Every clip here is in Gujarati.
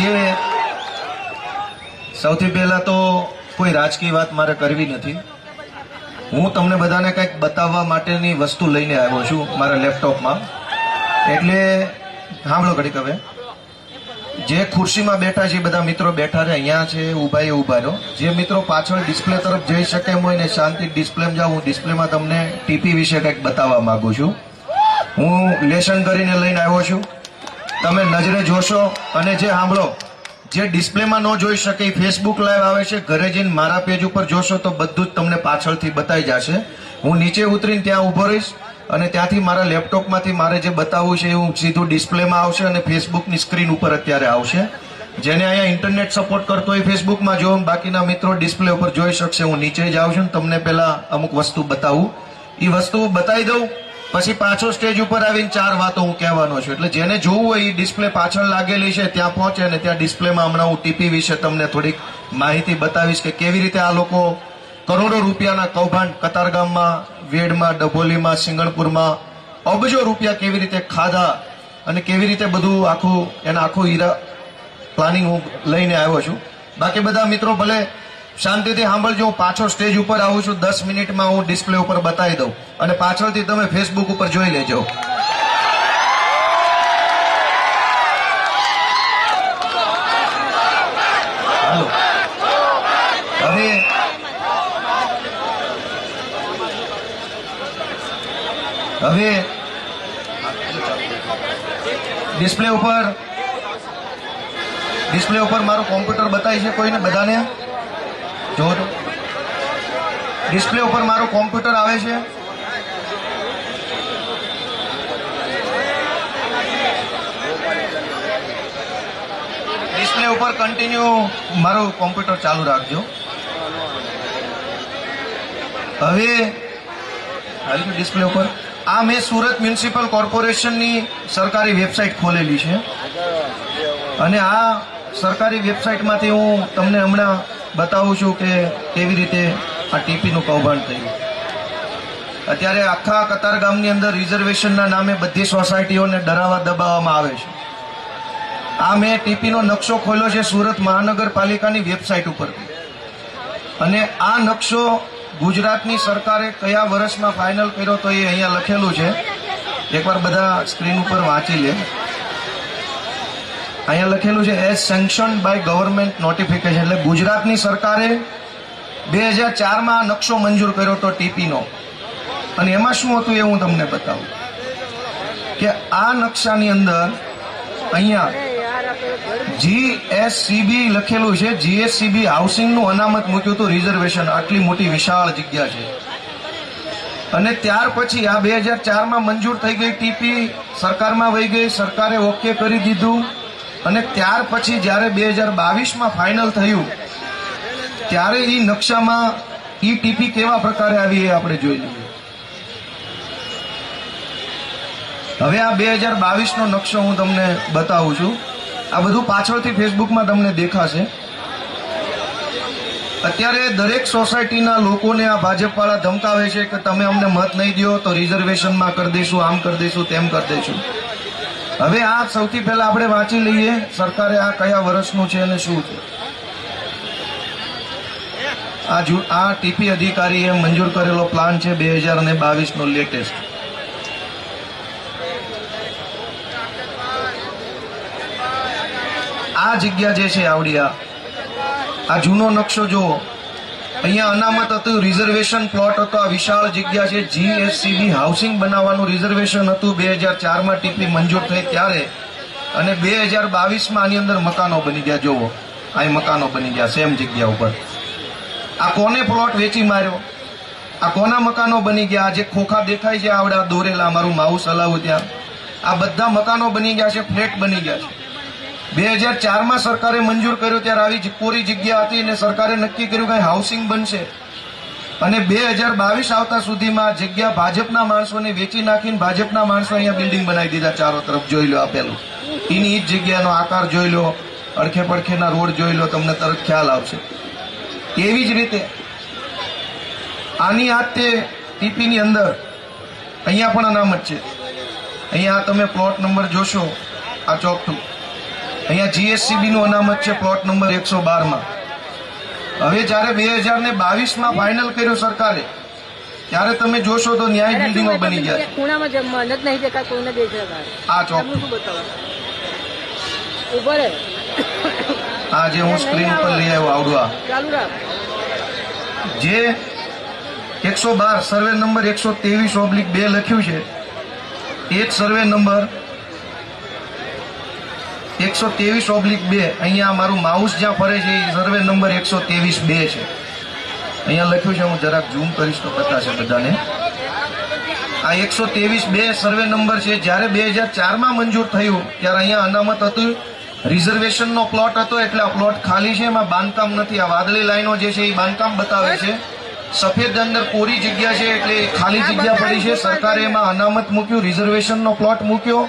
આજે સૌથી પહેલા તો કોઈ રાજકીય વાત મારે કરવી નથી. હું તમને બધાને કંઈક બતાવવા માટેની વસ્તુ લઈને આવ્યો છું મારા લેપટોપમાં. એટલે સાંભળો ઘડીક. હવે જે ખુરશીમાં બેઠા છે બધા મિત્રો બેઠા છે, અહીંયા છે, ઊભા એ ઊભા રહો. જે મિત્રો પાછળ ડિસ્પ્લે તરફ જઈ શકે એમ હોય ને શાંતિ ડિસ્પ્લેમાં જાઓ. હું ડિસ્પ્લેમાં તમને ટીપી વિશે કંઈક બતાવવા માંગુ છું. હું લેસન કરીને લઈને આવ્યો છું. તમે નજરે જોશો અને જે સાંભળો, જે ડિસ્પ્લેમાં ન જોઈ શકે એ ફેસબુક લાઈવ આવે છે, ઘરે જઈને મારા પેજ ઉપર જોશો તો બધું જ તમને પાછળથી બતાવી જશે. હું નીચે ઉતરીને ત્યાં ઊભો રહીશ અને ત્યાંથી મારા લેપટોપમાંથી મારે જે બતાવવું છે એવું સીધું ડિસ્પ્લેમાં આવશે અને ફેસબુકની સ્ક્રીન ઉપર અત્યારે આવશે. જેને અહીંયા ઇન્ટરનેટ સપોર્ટ કરતો હોય ફેસબુકમાં જો, બાકીના મિત્રો ડિસ્પ્લે ઉપર જોઈ શકશે. હું નીચે જ આવું છું ને તમને પહેલા અમુક વસ્તુ બતાવું. એ વસ્તુ બતાવી દઉં પછી પાછો સ્ટેજ ઉપર આવીને 4 વાતો હું કહેવાનો છું. એટલે જેને જોવું હોય એ ડિસ્પ્લે પાછળ લાગેલી છે ત્યાં પહોંચે અને ત્યાં ડિસ્પ્લેમાં હમણાં હું ટીપી વિશે તમને થોડીક માહિતી બતાવીશ કે કેવી રીતે આ લોકો કરોડો રૂપિયાના કૌભાંડ કતારગામમાં, વેડમાં, ડભોલીમાં, સિંગણપુરમાં અબજો રૂપિયા કેવી રીતે ખાધા અને કેવી રીતે બધું આખું હીરા પ્લાનિંગ હું લઈને આવ્યો છું. બાકી બધા મિત્રો ભલે શાંતિથી સાંભળજો. હું પાછો સ્ટેજ ઉપર આવું છું. 10 મિનિટમાં હું ડિસ્પ્લે ઉપર બતાવી દઉં અને પાછળથી તમે ફેસબુક ઉપર જોઈ લેજો. હાલો. હવે ડિસ્પ્લે ઉપર મારું કોમ્પ્યુટર બતાવી છે કોઈને? બધાને જો તો ડિસ્પ્લે ઉપર મારું કોમ્પ્યુટર આવે છે. ડિસ્પ્લે ઉપર કન્ટિન્યુ મારું કોમ્પ્યુટર ચાલુ રાખજો. હવે ડિસ્પ્લે ઉપર આ મેં સુરત મ્યુનિસિપલ કોર્પોરેશનની સરકારી વેબસાઇટ ખોલેલી છે અને આ સરકારી વેબસાઇટમાંથી હું તમને હમણાં બતાવું છું કે કેવી રીતે આ ટીપીનું કૌભાંડ થયું. અત્યારે આખા કતારગામની અંદર રિઝર્વેશનના નામે બધી સોસાયટીઓને ડરાવવા દબાવવામાં આવે છે. આ મેં ટીપીનો નકશો ખોલ્યો છે સુરત મહાનગરપાલિકાની વેબસાઇટ ઉપરથી અને આ નકશો ગુજરાતની સરકારે કયા વર્ષમાં ફાઇનલ કર્યો તો એ અહીંયા લખેલું છે. એકવાર બધા સ્ક્રીન ઉપર વાંચી લે. અહીંયા લખેલું છે as sanction by government notification. એટલે ગુજરાતની સરકારે 2004માં નકશો મંજૂર કર્યો હતો ટીપીનો. અને એમાં શું હતું એ હું તમને બતાવું કે આ નકશાની અંદર અહીંયા જીએસસીબી લખેલું છે. જીએસસીબી હાઉસિંગનું અનામત મૂક્યું હતું રિઝર્વેશન. આટલી મોટી વિશાળ જગ્યા છે અને ત્યાર પછી આ 2004માં મંજૂર થઈ ગઈ ટીપી, સરકારમાં વહી ગઈ, સરકારે ઓકે કરી દીધું અને ત્યાર પછી જ્યારે 2022માં ફાઇનલ થયું ત્યારે એ નકશામાં ઈ ટીપી કેવા પ્રકારે આવી એ આપણે જોઈ લઈએ. હવે આ 2022નો નકશો હું તમને બતાવું છું. આ બધું પાછળથી ફેસબુકમાં તમને દેખાશે. અત્યારે દરેક સોસાયટીના લોકોને આ ભાજપવાળા ધમકાવે છે કે તમે અમને મત નહીં દો તો રિઝર્વેશનમાં કરી દઈશું, આમ કરી દઈશું, તેમ કરી દઈશું. હવે આ સૌથી પહેલા આપણે વાંચી લઈએ સરકારે આ કયા વર્ષનું છે અને શું છે. આ ટીપી અધિકારીએ મંજૂર કરેલો પ્લાન છે 2022નો લેટેસ્ટ. આ જગ્યા જે છે આવડી આ જૂનો નકશો જુઓ. અહીંયા અનામત હતું, રિઝર્વેશન પ્લોટ હતો. આ વિશાળ જગ્યા છે. જીએસસીબી હાઉસિંગ બનાવવાનું રિઝર્વેશન હતું 2004માં ટીપી મંજૂર થઈ ત્યારે અને 2022માં આની અંદર મકાનો બની ગયા. જુઓ અહીં મકાનો બની ગયા સેમ જગ્યા ઉપર. આ કોને પ્લોટ વેચી માર્યો? આ કોના મકાનો બની ગયા? જે ખોખા દેખાય છે આવડા દોરેલા, મારું માઉસ હલાવું ત્યાં, આ બધા મકાનો બની ગયા છે, ફ્લેટ બની ગયા છે. 2004માં સરકારે મંજૂર કર્યું ત્યારે આવી કોરી જગ્યા હતી અને સરકારે નક્કી કર્યું કે હાઉસિંગ બનશે અને 2022 આવતા સુધીમાં જગ્યા ભાજપના માણસોને વેચી નાખીને ભાજપના માણસો અહીંયા બિલ્ડિંગ બનાવી દીધા ચારો તરફ. જોઈ લો આપેલું એની જ જગ્યાનો આકાર જોઈ લો, અડખે પડખેના રોડ જોઈ લો, તમને તરત ખ્યાલ આવશે. એવી જ રીતે આની આ તે ટીપીની અંદર અહીંયા પણ અનામત છે. અહીંયા તમે પ્લોટ નંબર જોશો આ ચોકઠું, અહીંયા જીએસસીબી નું અનામત છે પ્લોટ નંબર 112 હવે જયારે 2022 ફાઇનલ કર્યું સરકારે ત્યારે તમે જોશો તો ન્યાય બિલ્ડિંગો બની ગયા છે. ખૂણામાં જમવાનું જ નહીં દેખાય કોઈને દેખાય આ ચોક શું બતાવો ઉભો રહે આ જે હું સ્ક્રીન પર લઈ આવ્યો આવડું ચાલુ રાખ જે 112 સર્વે નંબર 123/2 લખ્યું છે એ જ સર્વે નંબર 123/2 અહીંયા મારું માઉસ જ્યાં ફરે છે એ સર્વે નંબર 123/2 છે. અહીંયા લખ્યું છે, હું જરાક ઝૂમ કરીશ તો બતાશે બધાને. આ 123/2 સર્વે નંબર છે. જ્યારે 2004 મંજૂર થયું ત્યારે અહીંયા અનામત હતું, રિઝર્વેશનનો પ્લોટ હતો, એટલે આ પ્લોટ ખાલી છે, એમાં બાંધકામ નથી. આ વાદળી લાઈનો જે છે એ બાંધકામ બતાવે છે, સફેદ અંદર કોરી જગ્યા છે એટલે ખાલી જગ્યા પડી છે. સરકારે એમાં અનામત મૂક્યું, રિઝર્વેશનનો પ્લોટ મૂક્યો.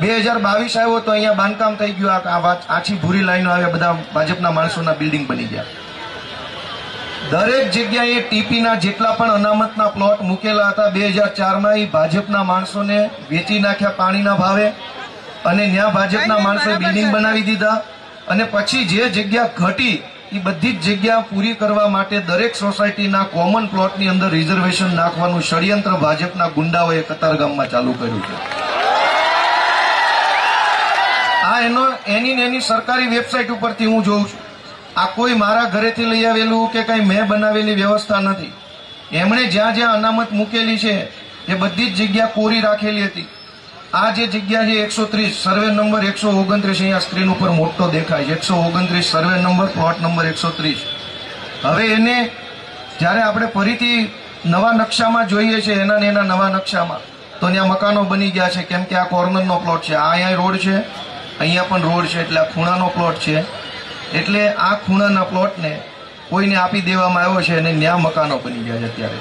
2022 આવ્યો તો અહીંયા બાંધકામ થઈ ગયું. આ આછી ભૂરી લાઈનો આવ્યા, બધા ભાજપના માણસોના બિલ્ડિંગ બની ગયા. દરેક જગ્યાએ ટીપીના જેટલા પણ અનામતના પ્લોટ મૂકેલા હતા 2004 એ ભાજપના માણસોને વેચી નાખ્યા પાણીના ભાવે, અને ત્યાં ભાજપના માણસોએ બિલ્ડિંગ બનાવી દીધા. અને પછી જે જગ્યા ઘટી એ બધી જ જગ્યા પૂરી કરવા માટે દરેક સોસાયટીના કોમન પ્લોટની અંદર રિઝર્વેશન નાખવાનું ષડયંત્ર ભાજપના ગુંડાઓએ કતારગામમાં ચાલુ કર્યું છે. આ એની સરકારી વેબસાઇટ ઉપરથી હું જોઉં છું. આ કોઈ મારા ઘરેથી લઈ આવેલું કે કઈ મેં બનાવેલી વ્યવસ્થા નથી. એમણે જ્યાં જ્યાં અનામત મૂકેલી છે એ બધી જ જગ્યા કોરી રાખેલી હતી. આ જે જગ્યા છે 130 સર્વે નંબર 129 અહીંયા સ્ક્રીન ઉપર મોટો દેખાય છે, 129 સર્વે નંબર પ્લોટ નંબર 130. હવે એને જ્યારે આપણે ફરીથી નવા નકશામાં જોઈએ છે, એના નવા નકશામાં તો ત્યાં મકાનો બની ગયા છે, કેમ કે આ કોર્નરનો પ્લોટ છે, અહીંયા રોડ છે, અહીંયા પણ રોડ છે, એટલે આ ખૂણાનો પ્લોટ છે. એટલે આ ખૂણાના પ્લોટને કોઈને આપી દેવામાં આવ્યો છે અને ત્યાં મકાનો બની ગયા છે. અત્યારે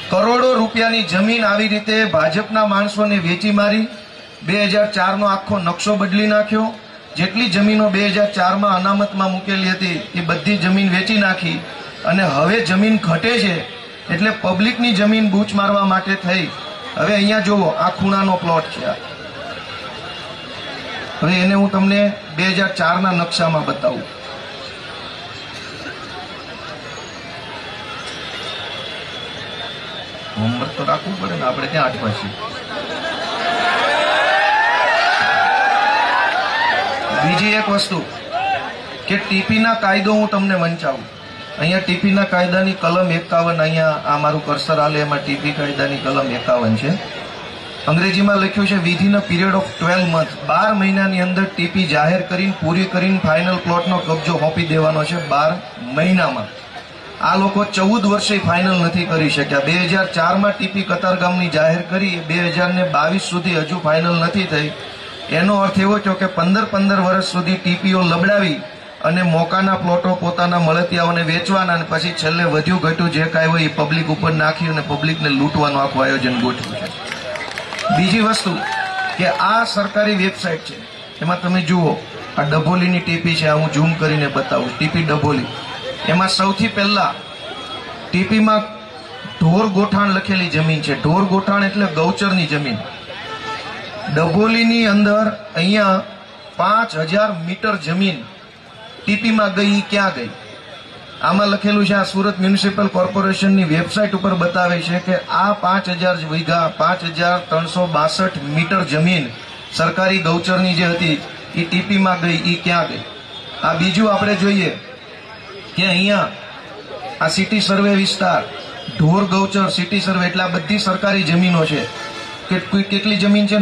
કરોડો રૂપિયાની જમીન આવી રીતે ભાજપના માણસોને વેચી મારી 2004 આખો નકશો બદલી નાખ્યો. જેટલી જમીનો 2004 અનામતમાં મૂકેલી હતી એ બધી જમીન વેચી નાખી, અને હવે જમીન ઘટે છે એટલે પબ્લિકની જમીન બૂચ મારવા માટે થઈ. હવે અહીંયા જુઓ, આ ખૂણાનો પ્લોટ છે. હવે એને હું તમને 2004 નકશામાં બતાવું. હોમવર્ક તો રાખવું પડે ને આપણે, ત્યાં 8 પાસે. બીજી એક વસ્તુ કે ટીપીના કાયદો હું તમને વંચાવું. અહીંયા ટીપીના કાયદાની કલમ 51, અહીંયા આ મારું કર્સર હાલે એમાં ટીપી કાયદાની કલમ 51 છે. અંગ્રેજીમાં લખ્યું છે within a period of 12 month, 12 મહિનાની અંદર ટીપી જાહેર કરીને પૂરી કરીને ફાઇનલ પ્લોટનો કબજો સોંપી દેવાનો છે 12 મહિનામાં. આ લોકો 14 વર્ષે ફાઇનલ નથી કરી શક્યા. 2004 ટીપી કતારગામની જાહેર કરી, 2022 સુધી હજુ ફાઇનલ નથી થઈ. એનો અર્થ એવો થયો કે 15 વર્ષ સુધી ટીપીઓ લબડાવી અને મોકાના પ્લોટો પોતાના મળતિયાઓને વેચવાના, અને પછી છેલ્લે વધ્યું ઘટ્યું જે કાંઈ હોય એ પબ્લિક ઉપર નાખી અને પબ્લિકને લૂંટવાનું આખું આયોજન ગોઠવ્યું છે. બીજી વસ્તુ કે આ સરકારી વેબસાઇટ છે, એમાં તમે જુઓ આ ડભોલીની ટીપી છે. હું ઝૂમ કરીને બતાવું. ટીપી ડભોલી, એમાં સૌથી પહેલા ટીપીમાં ઢોર ગોઠાણ લખેલી જમીન છે. ઢોર ગોઠાણ એટલે ગૌચરની જમીન. ડભોલીની અંદર અહીંયા 5000 મીટર જમીન ટીપીમાં ગઈ. ક્યાં ગઈ? આમાં લખેલું છે, આ સુરત મ્યુનિસિપલ કોર્પોરેશનની વેબસાઇટ ઉપર બતાવે છે કે આ 5000 વીઘા 5362 મીટર જમીન સરકારી ગૌચરની જે હતી એ ટીપીમાં ગઈ. એ ક્યાં ગઈ? આ બીજું આપણે જોઈએ કે અહીંયા આ સિટી સર્વે વિસ્તાર, ઢોર ગૌચર, સિટી સર્વે, એટલે આ બધી સરકારી જમીનો છે. કેટલી જમીન છે?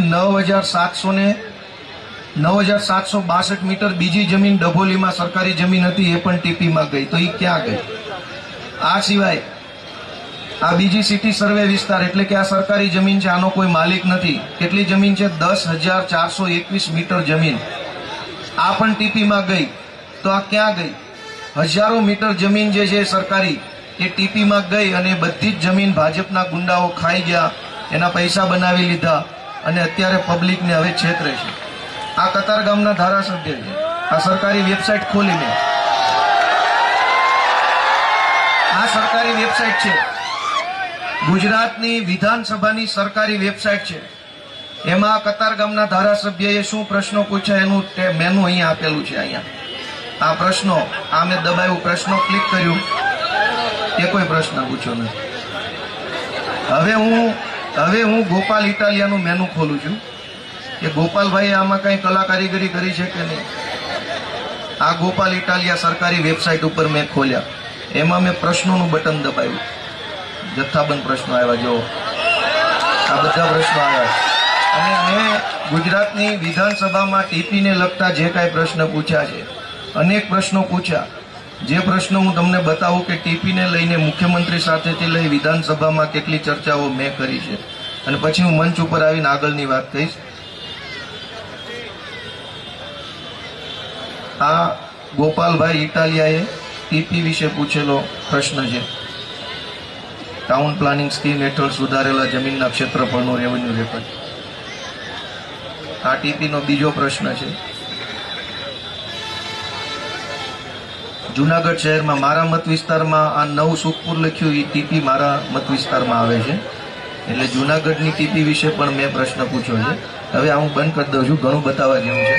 9762 મીટર બીજી જમીન ડભોલીમાં સરકારી જમીન હતી, એ પણ ટીપીમાં ગઈ. તો એ ક્યાં ગઈ? આ સિવાય આ બીજી સિટી સર્વે વિસ્તાર એટલે કે આ સરકારી જમીન છે, આનો કોઈ માલિક નથી. કેટલી જમીન છે? 10421 મીટર જમીન. આ પણ ટીપીમાં ગઈ. તો આ ક્યાં ગઈ? હજારો મીટર જમીન જે છે સરકારી એ ટીપીમાં ગઈ, અને બધી જ જમીન ભાજપના ગુંડાઓ ખાઈ ગયા, એના પૈસા બનાવી લીધા, અને અત્યારે પબ્લિકને હવે છેતરે છે. આ કતારગામના ધારાસભ્ય છે. આ સરકારી વેબસાઇટ ખોલીને, આ સરકારી વેબસાઇટ છે, ગુજરાતની વિધાનસભાની સરકારી વેબસાઇટ છે. એમાં કતાર ગામના ધારાસભ્યએ શું પ્રશ્નો પૂછ્યા એનું મેનુ અહીંયા આપેલું છે. અહીંયા આ પ્રશ્નો, આ મેં દબાયું, પ્રશ્નો ક્લિક કર્યું, એ કોઈ પ્રશ્ન પૂછ્યો નથી. હવે હું ગોપાલ ઇટાલિયાનું મેનુ ખોલું છું કે ગોપાલભાઈએ આમાં કઈ કલાકારીગરી કરી છે કે નહીં. આ ગોપાલ ઇટાલિયા સરકારી વેબસાઇટ ઉપર મેં ખોલ્યા, એમાં મેં પ્રશ્નોનું બટન દબાવ્યું, જથ્થાબંધ પ્રશ્નો આવ્યા. જો આ બધા પ્રશ્નો આવ્યા અને મેં ગુજરાતની વિધાનસભામાં ટીપીને લગતા જે કાંઈ પ્રશ્ન પૂછ્યા છે, અનેક પ્રશ્નો પૂછ્યા. જે પ્રશ્નો હું તમને બતાવું કે ટીપીને લઈને મુખ્યમંત્રી સાથેથી લઈ વિધાનસભામાં કેટલી ચર્ચાઓ મેં કરી છે, અને પછી હું મંચ ઉપર આવીને આગળની વાત કહીશ. આ ગોપાલભાઈ ઇટાલિયાએ ટીપી વિશે પૂછેલો પ્રશ્ન છે. ટાઉન પ્લાનિંગ સ્કીમ હેઠળ સુધારેલા જમીનના ક્ષેત્રફળનું રેવન્યુ રેકોર્ડ. આ ટીપીનો બીજો પ્રશ્ન છે. જુનાગઢ શહેરમાં મારા મત વિસ્તારમાં આ નવ સુખપુર લખ્યું, એ ટીપી મારા મત વિસ્તારમાં આવે છે, એટલે જુનાગઢની ટીપી વિશે પણ મેં પ્રશ્ન પૂછ્યો છે. હવે આ હું બંધ કરી દઉં છું, ઘણું બતાવવા જેવું છે.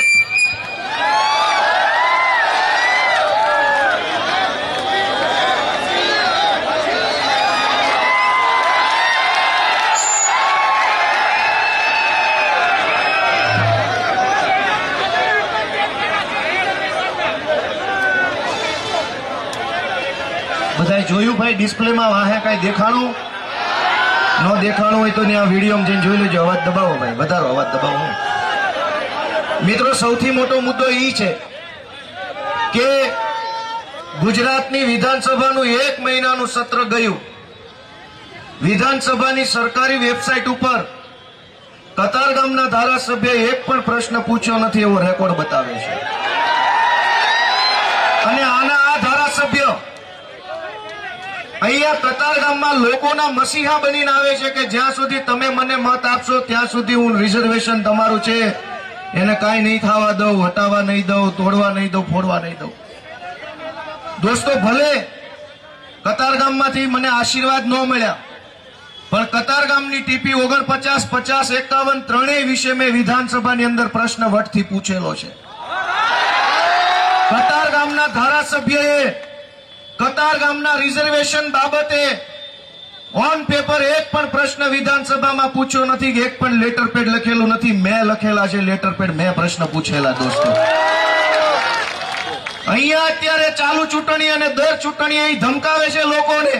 બધાએ જોયું ભાઈ ડિસ્પ્લેમાં વાહે કાંઈ દેખાણું? ન દેખાણું હોય તો ત્યાં વિડીયોમાં જઈને જોઈ લેજો. અવાજ દબાવો ભાઈ, વધારો અવાજ દબાવો. મિત્રો, સૌથી મોટો મુદ્દો એ છે કે ગુજરાતની વિધાનસભાનું 1 મહિનાનું સત્ર ગયું. વિધાનસભાની સરકારી વેબસાઇટ ઉપર કતાર ગામના ધારાસભ્યએ એક પણ પ્રશ્ન પૂછ્યો નથી એવો રેકોર્ડ બતાવે છે. અને આના આ ધારાસભ્ય અહીંયા કતાર ગામમાં લોકોના મસીહા બનીને આવે છે કે જ્યાં સુધી તમે મને મત આપશો ત્યાં સુધી હું રિઝર્વેશન તમારું છે એને કાંઈ નહીં થવા દઉં, હટાવવા નહીં દઉં, તોડવા નહીં દઉં, ફોડવા નહીં દઉં. દોસ્તો, ભલે કતાર ગામમાંથી મને આશીર્વાદ ન મળ્યા, પણ કતાર ગામની ટીપી 49, 50, 51 ત્રણેય વિશે મેં વિધાનસભાની અંદર પ્રશ્ન વટથી પૂછેલો છે. કતાર ગામના ધારાસભ્યએ કતાર ગામના રિઝર્વેશન બાબતે ઓન પેપર એક પણ પ્રશ્ન વિધાનસભામાં પૂછ્યો નથી, એક પણ લેટર પેડ લખેલું નથી. મેં લખેલા છે લેટર પેડ, મેં પ્રશ્ન પૂછેલા. દોસ્તો, અહીંયા અત્યારે ચાલુ ચૂંટણી અને દર ચૂંટણી અહીં ધમકાવે છે લોકોને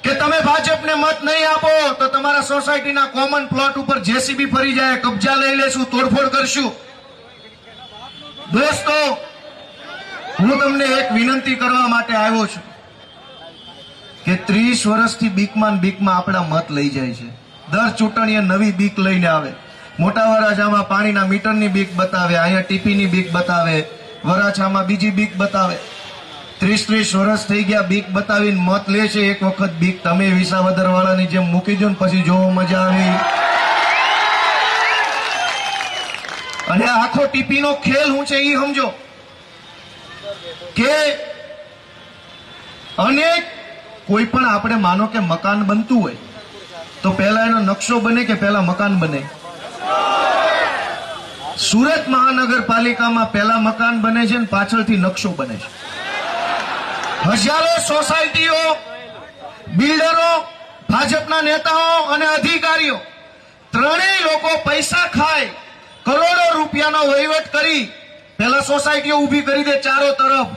કે તમે ભાજપને મત નહીં આપો તો તમારા સોસાયટીના કોમન પ્લોટ ઉપર જેસીબી ફરી જાય, કબજા લઈ લેશું, તોડફોડ કરશું. દોસ્તો, હું તમને એક વિનંતી કરવા માટે આવ્યો છું કે 30 વર્ષથી બીકમાં આપણા મત લઈ જાય છે. દર ચૂંટણીએ નવી બીક લઈને આવે. મોટા વરાછામાં પાણીના મીટરની બીક બતાવે, અહીંયા ટીપીની બીક બતાવે, વરાછામાં બીજી બીક બતાવે. 30 વર્ષ થઈ ગયા બીક બતાવીને મત લે છે. એક વખત બીક તમે વિસાવદર વાળાની જેમ મૂકી દો ને પછી જોવો મજા આવી. અને આખો ટીપીનો ખેલ શું છે એ સમજો કે અનેક કોઈ પણ આપણે માનો કે મકાન બનતું હોય તો પહેલા એનો નકશો બને કે પહેલા મકાન બને? સુરત મહાનગરપાલિકામાં પહેલા મકાન બને છે ને પાછળથી નકશો બને છે. હજારો સોસાયટીઓ, બિલ્ડરો, ભાજપના નેતાઓ અને અધિકારીઓ ત્રણેય લોકો પૈસા ખાય, કરોડો રૂપિયાનો વહીવટ કરી પહેલા સોસાયટીઓ ઉભી કરી દે ચારો તરફ.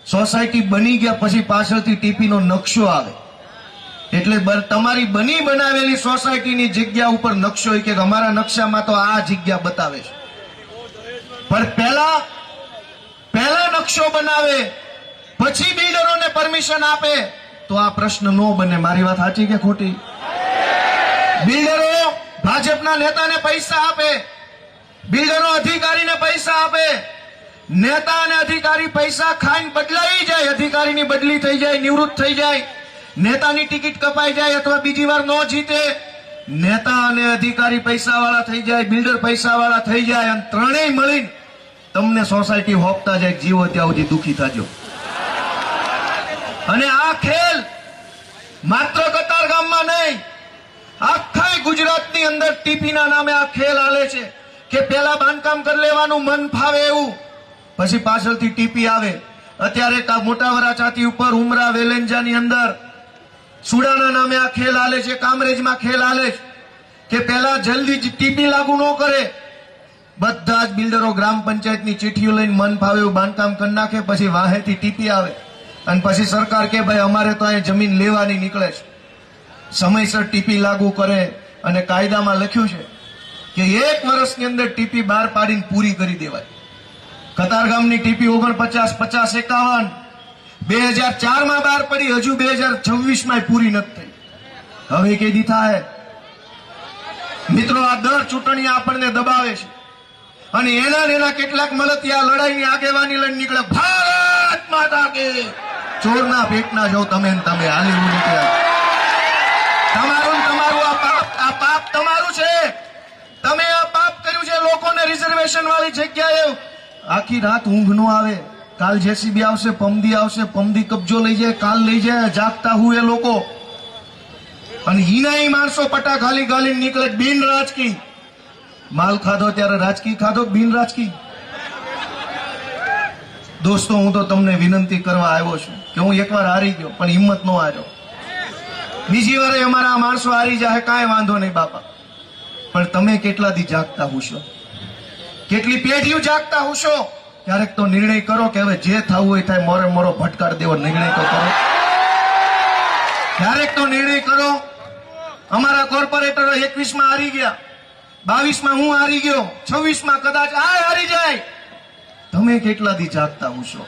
સોસાયટી બની ગયા પછી પાછળથી ટીપીનો નકશો આવે એટલે તમારી બની બનાવેલી સોસાયટીની જગ્યા ઉપર નકશો કે અમારા નકશામાં તો આ જગ્યા બતાવે છે. પણ પહેલા નકશો બનાવે પછી બિલ્ડરોને પરમિશન આપે તો આ પ્રશ્ન ન બને. મારી વાત સાચી કે ખોટી? બિલ્ડરો ભાજપના નેતાને પૈસા આપે, બિલ્ડરો અધિકારીને પૈસા આપે, નેતા અને અધિકારી પૈસા ખાઈને બદલાઈ જાય, અધિકારીની બદલી થઈ જાય, નિવૃત્ત થઈ જાય, નેતાની ટિકિટ કપાઈ જાય અથવા બીજી વાર ન જીતે, નેતા અને અધિકારી પૈસા વાળા થઈ જાય, બિલ્ડર પૈસા વાળા થઈ જાય અને ત્રણેય મળીને તમને સોસાયટી હોપતા જાય. જીવો ત્યાં સુધી દુખી થાજો. અને આ ખેલ માત્ર કતાર ગામમાં નહીં, આખા ગુજરાતની અંદર ટીપીના નામે આ ખેલ હાલે છે કે પેલા બાંધકામ કરી લેવાનું મન ફાવે એવું, પછી પાછળથી ટીપી આવે. અત્યારે મોટા વરાછાથી ઉપર ઉમરા વેલેન્જાની અંદર સુડાના નામે આ ખેલ હાલે છે, કામરેજમાં ખેલ હાલે છે કે પેલા જલ્દી જ ટીપી લાગુ ન કરે. બધા જ બિલ્ડરો ગ્રામ પંચાયતની ચીઠીઓ લઈને મન ફાવે એવું બાંધકામ કરી નાખે, પછી વાહેથી ટીપી આવે અને પછી સરકાર કે ભાઈ અમારે તો અહીંયા જમીન લેવાની નીકળે છે. સમયસર ટીપી લાગુ કરે અને કાયદામાં લખ્યું છે કે 1 વર્ષની અંદર ટીપી બહાર પાડીને પૂરી કરી દેવાય. કતારગામની ટીપી 49, 50, 51 2004 માં બહાર પડી, હજુ 2026 માં પૂરી નથી થઈ. હવે કેદી થાય? મિત્રો, આ દર ચૂંટણી આપણને દબાવે છે અને એના કેટલાક મળતિયા લડાઈની આગેવાની લઈને નીકળે. ભારત માતા કે ચોરના પેટના જો તમે હાલી નીકળ્યા. તમારું આ પાપ તમારું છે. તમે આ પાપ કર્યું છે. લોકોને રિઝર્વેશન વાળી જગ્યાએ આખી રાત ઊંઘ નો આવે. કાલ જેસીબી આવશે, પમદી આવશે, પમદી કબજો લઈ જાય, કાલ લઈ જાય. જાગતા હુએ લોકો અને હિનાઈ માણસો પટા ખાલી ગાલી નીકળે. બિન રાજકી માલ ખાધો ત્યારે રાજકી ખાધો, બિન રાજકી. દોસ્તો, હું તો તમને વિનંતી કરવા આવ્યો છું કે હું એકવાર હારી ગયો પણ હિંમત નો હાર્યો. બીજી વારે અમારા માણસો હારી જાય, કાંઈ વાંધો નહીં બાપા, પણ તમે કેટલા દી જાગતા હુશો? કેટલી પેઢીઓ જાગતા હુશો? ક્યારેક તો નિર્ણય કરો કે હવે જે થવું હોય થાય, મોરે મોરો ભટકાડ દેવો નિર્ણય તો કરો. ક્યારેક તો નિર્ણય કરો. અમારા કોર્પોરેટરો 21 માં હારી ગયા, 22 માં હું હારી ગયો, 26 માં કદાચ આ હારી જાય. તમે કેટલા દી જાગતા હુશો?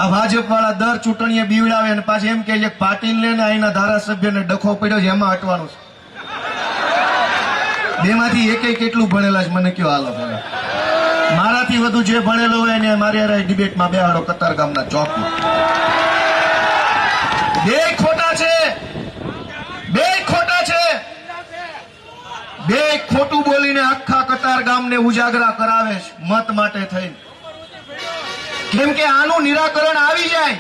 આ ભાજપ વાળા દર ચૂંટણીએ બીવડાવે અને પાછી એમ કે પાટીલ ને અહીંના ધારાસભ્યને ડખો પડ્યો છે એમાં હટવાનું છે. બેમાંથી એકેય કેટલું ભણેલા છે મને કયો? હાલો ભણે. મારાથી વધુ જે ભણેલો હોય એને મારી હારે ડિબેટમાં બેહાડો કતારગામના ચોકમાં. બે ખોટા છે, બે ખોટા છે. બે ખોટું બોલીને આખા કતારગામને ઉજાગરા કરાવે છે મત માટે થઈને. કેમ કે આનું નિરાકરણ આવી જાય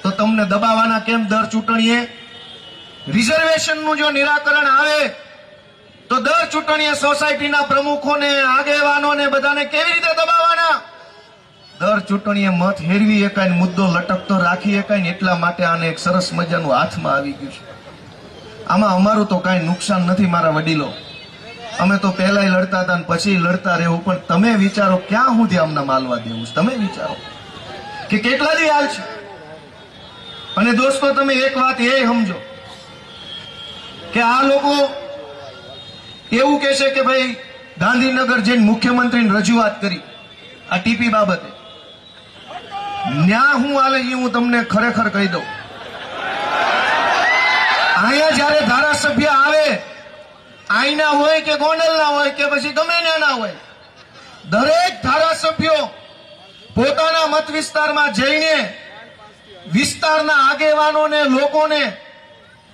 તો તમને દબાવવાના કેમ? દર ચૂંટણીએ રિઝર્વેશનનું જો નિરાકરણ આવે તો દર ચૂંટણીએ સોસાયટીના પ્રમુખોને, આગેવાનોને બધાને કેવી રીતે દબાવવાના? દર ચૂંટણીએ મત હેરવી એકાય, મુદ્દો લટકતો રાખી એકાય ને. એટલા માટે આને એક સરસ મજાનું હાથમાં આવી ગયું છે. આમાં અમારું તો કાંઈ નુકસાન નથી મારા વડીલો. અમે તો પહેલાય લડતા હતા ને પછી લડતા રહેવું. પણ તમે વિચારો ક્યાં સુધી આમના માલવા દેવું? તમે વિચારો કે કેટલા દી હાલ છે. અને દોસ્તો, તમે એક વાત એ સમજો કે આ લોકો એવું કે છે કે ભાઈ ગાંધીનગર જઈને મુખ્યમંત્રીને રજૂઆત કરી આ ટીપી બાબતે. ન્યા હું હાલે એ હું તમને ખરેખર કહી દઉં. અહીંયા જયારે ધારાસભ્ય આવે, આઈના હોય કે ગોંડલના હોય કે પછી ગમે ના હોય, દરેક ધારાસભ્યો પોતાના મત વિસ્તારમાં જઈને વિસ્તારના આગેવાનોને, લોકોને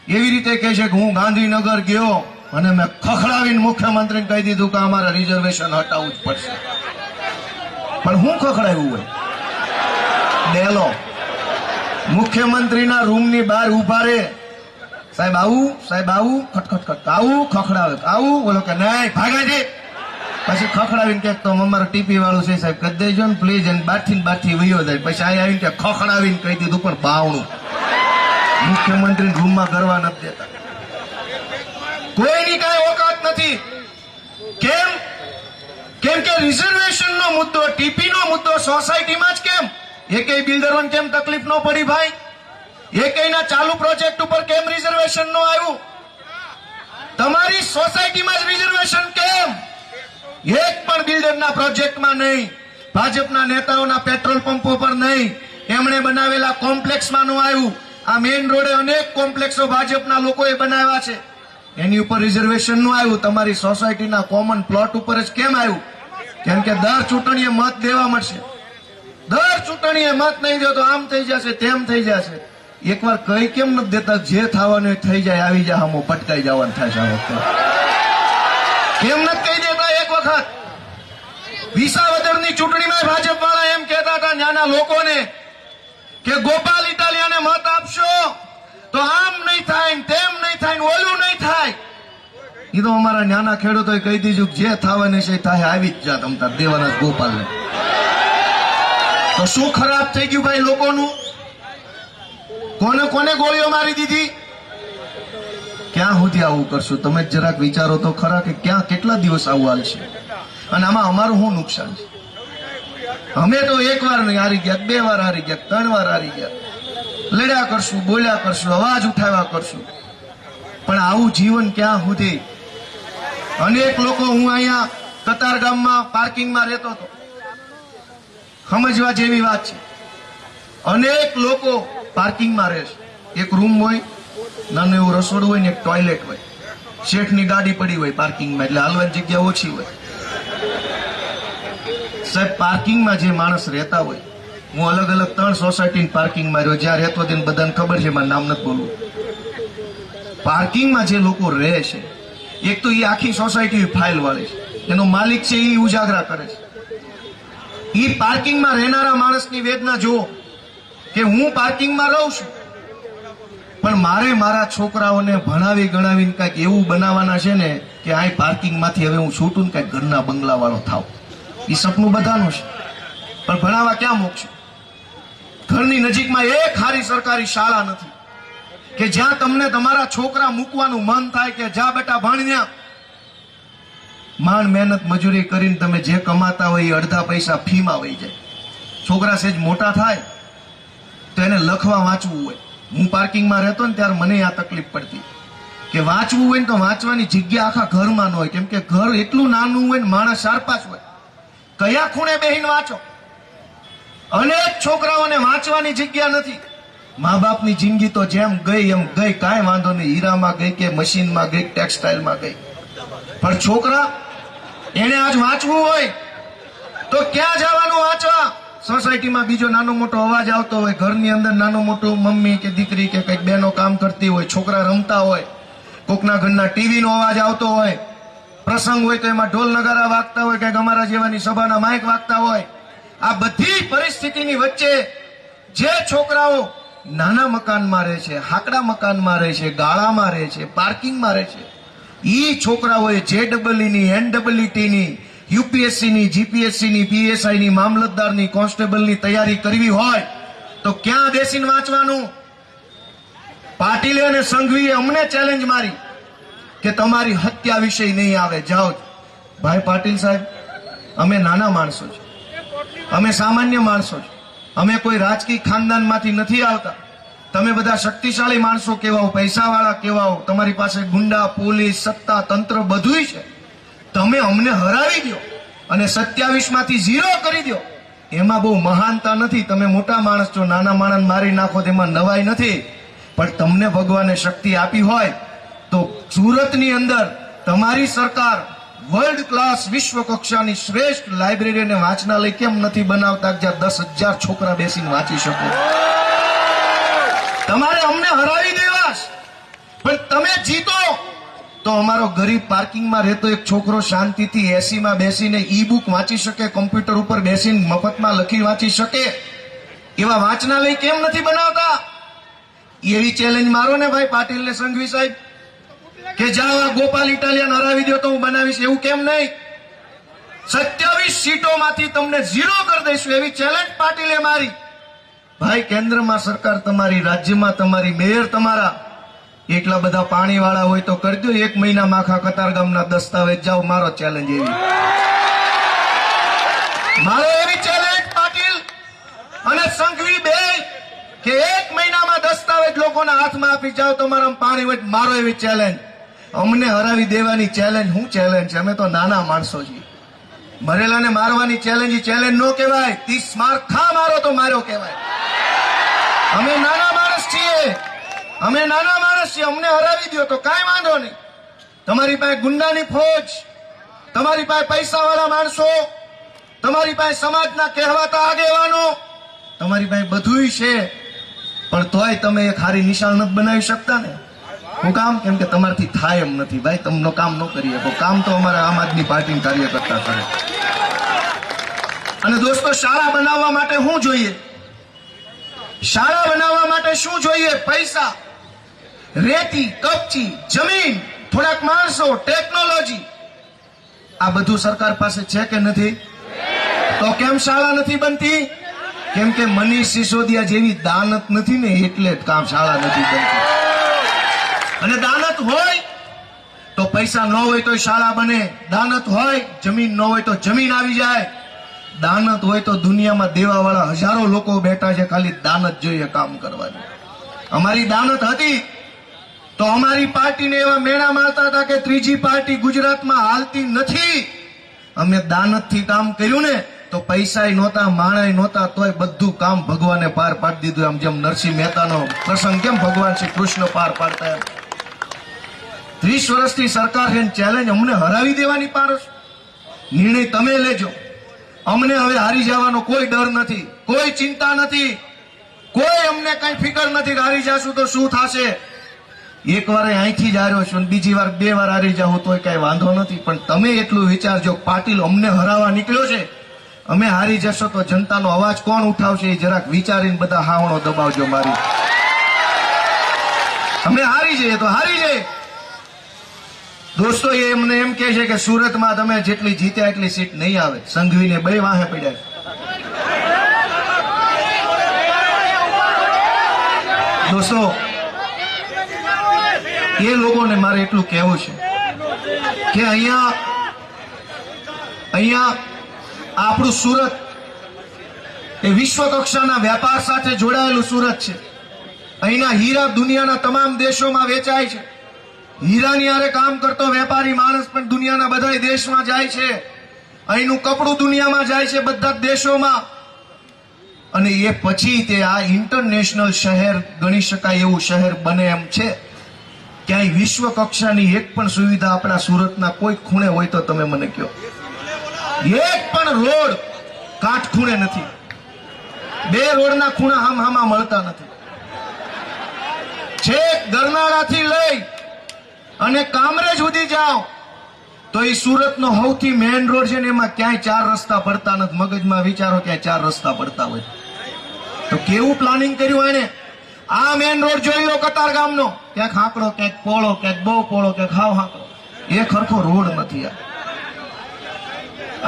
એવી રીતે કહે છે કે હું ગાંધીનગર ગયો અને મેં ખખડાવીને મુખ્યમંત્રીને કહી દીધું કે અમારા રિઝર્વેશન હટાવવું જ પડશે. પણ હું ખખડાવ્યું હોય? ડેલો મુખ્યમંત્રીના રૂમની બહાર ઉભા રહે, સાહેબ આવું, સાહેબ આવું, ખટખટ આવું, ખખડાવે આવું, બોલો કે નહીં ભાગાજી. પછી ખખડાવીને કે તો અમારું ટીપી વાળું છે સાહેબ કરી દેજો ને પ્લીઝ. અને બારથી વયો જાય. પછી અહીંયા આવીને કે ખખડાવીને કહી દીધું પણ બાવણું. મુખ્યમંત્રી રૂમમાં ગરવા નથી દેતા. કોઈની કાંઈ ઓકાત નથી. કેમ? કેમ કે રિઝર્વેશન નો મુદ્દો, ટીપી નો મુદ્દો સોસાયટીમાં જ કેમ? એકેય બિલ્ડરોને કેમ તકલીફ ન પડી ભાઈ? એકેયના ચાલુ પ્રોજેક્ટ ઉપર કેમ રિઝર્વેશન નો આવ્યું? તમારી સોસાયટીમાં જ રિઝર્વેશન કેમ? એક પણ બિલ્ડરના પ્રોજેક્ટમાં નહીં, ભાજપના નેતાઓના પેટ્રોલ પંપો પર નહીં, એમણે બનાવેલા કોમ્પ્લેક્સમાં નું આવ્યું. આ મેઇન રોડે અનેક કોમ્પ્લેક્સો ભાજપના લોકોએ બનાવ્યા છે, એની ઉપર રિઝર્વેશન નું આવ્યું. તમારી સોસાયટીના કોમન પ્લોટ ઉપર જ કેમ આવ્યું? કેમ કે દર ચૂંટણીએ મત દેવા મળશે. દર ચૂંટણીએ મત નહીં દો તો આમ થઈ જશે, તેમ થઈ જશે. એકવાર કઈ કેમ નથી દેતા? જે થવાનું થઈ જાય, આવી જાય, હમો પટકાઈ જવાનું થાય છે. આ વખતે કેમ નથી કહી દેતા? એક વખત વિસાવદરની ચૂંટણીમાં ભાજપ વાળા એમ કહેતા હતા નાના લોકોને કે ગોપાલ ઇટાલિયાને મત આપશો તો આમ નહીં થાય, તેમ નહીં થાય, ઓલું નહીં થાય. એ તો અમારા નાના ખેડૂતોએ કહી દીધું કે જે થવાની છે એ થાય, આવી જ જા તમ તાર દેવાના ગોપાલને. તો શું ખરાબ થઈ ગયું ભાઈ લોકોનું? કોને કોને ગોળીઓ મારી દીધી? ક્યાં સુધી આવું કરશું? તમે જ જરાક વિચારો તો ખરા કે ક્યાં કેટલા દિવસ આવું હાલશે, અને આમાં અમારું શું નુકસાન છે? અમે તો એક વાર નહીં હારી ગયા, 2 વાર હારી ગયા, 3 વાર હારી ગયા, લડ્યા કરશું, બોલ્યા કરશું, અવાજ ઉઠાવ્યા કરશું, પણ આવું જીવન ક્યાં સુધી? અનેક લોકો, હું અહીંયા કતાર ગામમાં પાર્કિંગમાં રહેતો હતો, સમજવા જેવી વાત છે. અનેક લોકો પાર્કિંગમાં રહે છે. એક રૂમ હોય, નાનું એવું રસોડું હોય ને એક ટોયલેટ હોય, શેઠની ગાડી પડી હોય પાર્કિંગમાં, એટલે હાલવાની જગ્યા ઓછી હોય. સાહેબ, પાર્કિંગમાં જે માણસ રહેતા હોય, હું અલગ અલગ 3 સોસાયટી પાર્કિંગમાં રહ્યો, જ્યાં રહેતો તેને બધાને ખબર છે, મારું નામ નથી બોલવું. પાર્કિંગમાં જે લોકો રહે છે, એક તો એ આખી સોસાયટી ફાઇલ વાળે છે, એનો માલિક છે એ ઉજાગરા કરે છે. એ પાર્કિંગમાં રહેનારા માણસની વેદના જુઓ કે હું પાર્કિંગમાં રહું છું, પણ મારે મારા છોકરાઓને ભણાવી ગણાવીને કંઈક એવું બનાવવાના છે ને કે આ પાર્કિંગમાંથી હવે હું છૂટું ને કંઈક ઘરના બંગલા વાળો થાવ. એ સપનું બધાનું છે, પણ ભણાવવા ક્યાં મોકશું? ઘરની નજીકમાં એક સારી સરકારી શાળા નથી કે જ્યાં તમને તમારા છોકરા મૂકવાનું મન થાય કે જા બેટા ભણ્યા. માંડ મહેનત મજૂરી કરીને તમે જે કમાતા હોય એ અડધા પૈસા ફીમાં વહી જાય. છોકરા સેજ મોટા થાય તો એને લખવા વાંચવું હોય. હું પાર્કિંગમાં રહેતો ને ત્યારે મને આ તકલીફ પડતી કે વાંચવું હોય ને તો વાંચવાની જગ્યા આખા ઘરમાં ન હોય, કેમ કે ઘર એટલું નાનું હોય ને માણસ 4-5 હોય. કયા ખૂણે બેહીને વાંચો? અનેક છોકરાઓને વાંચવાની જગ્યા નથી. મા બાપની જિંદગી તો જેમ ગઈ એમ ગઈ, કાંઈ વાંધો નહીં, હીરામાં ગઈ કે મશીનમાં ગઈ, ટેક્સટાઇલમાં ગઈ, પણ છોકરા એને આજ વાંચવું હોય તો ક્યાં જવાનું વાંચવા? સોસાયટીમાં બીજો નાનો મોટો અવાજ આવતો હોય, ઘરની અંદર નાનો મોટો મમ્મી કે દીકરી કે કઈક બહેનો કામ કરતી હોય, છોકરા રમતા હોય, કોકના ઘરના ટીવીનો અવાજ આવતો હોય, પ્રસંગ હોય તો એમાં ઢોલ નગારા વાગતા હોય, કઈક અમારા જેવાની સભાના માઇક વાગતા હોય. આ બધી પરિસ્થિતિની વચ્ચે જે છોકરાઓ નાના મકાનમાં રહે છે, હાકડા મકાનમાં રહે છે, ગાળામાં રહે છે, પાર્કિંગમાં રહે છે, ઈ છોકરાઓએ JEE-ની, NEET-ની, UPSCની, GPSCની, PSIની, મામલતદારની, કોન્સ્ટેબલની તૈયારી કરવી હોય તો ક્યાં બેસીને વાંચવાનું? પાટીલે અને સંઘવીએ અમને ચેલેન્જ મારી કે તમારી હત્યા વિષય નહીં આવે, જાઓ. ભાઈ પાટીલ સાહેબ, અમે નાના માણસો છે, અમે સામાન્ય માણસો છે, અમે કોઈ રાજકીય ખાનદાનમાંથી નથી આવતા. તમે બધા શક્તિશાળી માણસો કહેવાઓ, પૈસાવાળા કહેવાઓ, તમારી પાસે ગુંડા, પોલીસ, સત્તા, તંત્ર બધુંય છે. તમે અમને હરાવી દો અને 27માંથી 0 કરી દો, એમાં બહુ મહાનતા નથી. તમે મોટા માણસ છો, નાના માણસ મારી નાખો તેમાં નવાઈ નથી. પણ તમને ભગવાને શક્તિ આપી હોય તો સુરતની અંદર તમારી સરકાર વર્લ્ડ ક્લાસ વિશ્વ કક્ષાની શ્રેષ્ઠ લાઇબ્રેરી અને વાંચનાલય કેમ નથી બનાવતા જ્યાં 10,000 છોકરા બેસીને વાંચી શકે? તમારે અમને હરાવી દેવા, પણ તમે જીતો તો અમારો ગરીબ પાર્કિંગમાં રહેતો એક છોકરો શાંતિથી એસીમાં બેસીને ઈ-બુક વાંચી શકે, કોમ્પ્યુટર ઉપર બેસીને મફતમાં લખી વાંચી શકે. એવા વાંચનાલય કેમ નથી બનાવતા? એવી ચેલેન્જ મારો ને ભાઈ પાટીલ ને સંઘવી સાહેબ કે જાઓ આ ગોપાલ ઇટાલિયન હરાવી દો તો હું બનાવીશ. એવું કેમ નહીં? 27 સીટોમાંથી તમને 0 કરી દઈશું એવી ચેલેન્જ પાટીલે મારી. ભાઈ, કેન્દ્રમાં સરકાર તમારી, રાજ્યમાં તમારી, મેયર તમારા, એટલા બધા પાણી વાળા હોય તો કરી દો 1 મહિનામાં આખા કતારગામના દસ્તાવેજ. જાઓ, મારો ચેલેન્જ એવી, મારો એવી ચેલેન્જ પાટીલ અને સંઘવી બે કે 1 મહિનામાં દસ્તાવેજ લોકોના હાથમાં આપી જાઓ તો મારા પાણી હોય. મારો એવી ચેલેન્જ. અમને હરાવી દેવાની ચેલેન્જ શું ચેલેન્જ છે? અમે તો નાના માણસો છીએ. મરેલાને મારવાની ચેલેન્જ ચેલેન્જ નો કહેવાય. 30 માર ખા મારો તો માર્યો કહેવાય. અમે નાના માણસ છીએ, અમે નાના માણસ છીએ. અમને હરાવી દો તો કાંઈ વાંધો નહીં. તમારી પાસે ગુંડાની ફોજ, તમારી પાસે પૈસાવાળા માણસો, તમારી પાસે સમાજના કહેવાતા આગેવાનો, તમારી પાસે બધુંય છે, પણ તોય તમે એક હારી નિશાન નથી બનાવી શકતા ને. હું કામ? કેમ કે તમારથી થાય એમ નથી. ભાઈ, તમને કામ ન કરી શકો. કામ તો અમારા આમ આદમી પાર્ટીના કાર્યકર્તા કરે. અને દોસ્તો, શાળા બનાવવા માટે શું જોઈએ? શાળા બનાવવા માટે શું જોઈએ? પૈસા, રેતી, કપચી, જમીન, થોડાક માણસો, ટેકનોલોજી, આ બધું સરકાર પાસે છે કે નથી? તો કેમ શાળા નથી બનતી? કેમ કે મનીષ સિસોદિયા જેવી દાનત નથી ને, એટલે જ કામ શાળા નથી બનતી. અને દાનત હોય તો પૈસા ન હોય તો શાળા બને, દાનત હોય જમીન ન હોય તો જમીન આવી જાય, દાનત હોય તો દુનિયામાં દેવાવાળા હજારો લોકો બેઠા છે, ખાલી દાનત જોઈએ કામ કરવાની. અમારી દાનત હતી તો અમારી પાર્ટીને એવા મેણા મારતા હતા કે ત્રીજી પાર્ટી ગુજરાતમાં હાલતી નથી. અમે દાનતથી કામ કર્યું ને તો પૈસા નહોતા, માણાય નહોતા, તોય બધું કામ ભગવાને પાર પાડી દીધું. આમ જેમ નરસિંહ મહેતાનો પ્રસંગ કેમ ભગવાન શ્રી કૃષ્ણ પાર પાડતા, 30 વર્ષથી સરકાર છે, ચેલેન્જ અમને હરાવી દેવાની પારસ. નિર્ણય તમે લેજો. અમને હવે હારી જવાનો કોઈ ડર નથી, કોઈ ચિંતા નથી, કોઈ અમને કઈ ફિકર નથી કે હારી જશું તો શું થશે. એક વાર અહીંથી જ હાર્યો છું, બીજી વાર 2 વાર હારી જાઉં તોય કઈ વાંધો નથી. પણ તમે એટલું વિચારજો, પાટીલ અમને હરાવવા નીકળ્યો છે, અમે હારી જશો તો જનતાનો અવાજ કોણ ઉઠાવશે એ જરાક વિચારીને બધા હાવણો દબાવજો મારી. અમે હારી જઈએ તો હારી જઈએ. દોસ્તો એ એમને એમ કહે છે કે સુરતમાં તમે જેટલી જીત્યા એટલી સીટ નહીં આવે, સંઘવીને 2 વાહે પડ્યા. દોસ્તો એ લોકોને મારે એટલું કહેવું છે કે અહીંયા આપણું સુરત એ વિશ્વ કક્ષાના વેપાર સાથે જોડાયેલું સુરત છે. અહીંના હીરા દુનિયાના તમામ દેશોમાં વેચાય છે. હીરાની હારે કામ કરતો વેપારી માણસ પણ દુનિયાના બધા દેશમાં જાય છે. અહીંનું કપડું દુનિયામાં જાય છે, બધા દેશોમાં. અને એ પછી તે આ ઇન્ટરનેશનલ શહેર ગણી શકાય એવું શહેર બને એમ છે. ક્યાંય વિશ્વ કક્ષાની એક પણ સુવિધા આપણા સુરતના કોઈ ખૂણે હોય તો તમે મને કહો. એક પણ રોડ કાંઠ ખૂણે નથી. 2 રોડના ખૂણા હામા મળતા નથી. છેક ગરનાળાથી લઈ અને કામરેજ સુધી જાઓ તો એ સુરતનો સૌથી મેઇન રોડ છે ને, એમાં ક્યાંય 4 રસ્તા પડતા નથી. મગજમાં વિચારો ક્યાંય 4 રસ્તા પડતા હોય તો કેવું પ્લાનિંગ કર્યું એને. આ મેઇન રોડ જોઈ લો કતારગામનો, ક્યાંક હાંકડો, ક્યાંક પોળો, ક્યાંક બહુ પોળો, ક્યાંક હાવ હાંકડો. એ ખરખો રોડ નથી.